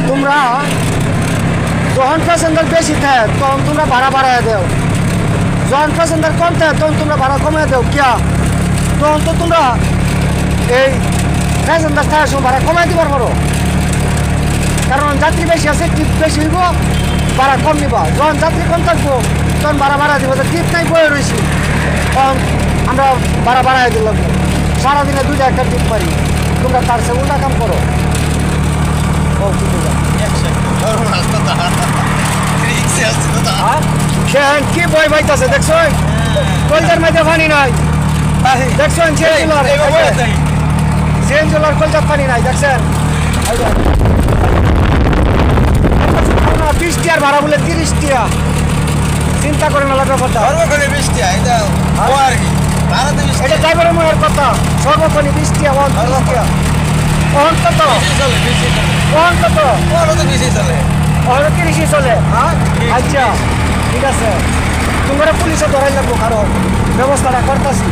তোমরা যখন প্যাসেঞ্জার বেশি থাকে তখন তোমরা ভাড়া বাড়ায় দেও, যখন প্যাসেঞ্জার কম থাকে তখন তোমরা ভাড়া কমে দেও কিয়া? তখন তো তোমরা এই প্যাসেঞ্জার থাকার সময় ভাড়া কমাই দিবার পারো, কারণ যাত্রী বেশি আছে, টিপ বেশি হইব, ভাড়া কম নিবা। যখন যাত্রী কম থাকবো তখন ভাড়া দিব, টিপ নাই বয়ে রয়েছি তখন আমরা ভাড়া বাড়াই দিলাম। সারাদিনে 2টা একটা টিপ পারি, তোমরা তার সে উল্টা কাম করো। ও ঠিক আছে, কি বই বাইতেছে দেখছো? কলজার মধ্যে পানি নাই, দেখছেন? সিএনজিওলার কলজার পানি নাই, দেখছেন? 20 টিয়ার ভাড়া বলে 30 টিয়া, চিন্তা করে না ব্যাপারটা। এটা ড্রাইভারের মনের কথা, সর্বক্ষণই 20 টিয়া, 30 টিয়া। অন্তত অন্তত 30 চলে। আচ্ছা ঠিক আছে, তোমরা পুলিশে ধরাই লাগবো, কারণ ব্যবস্থাটা করতেছি।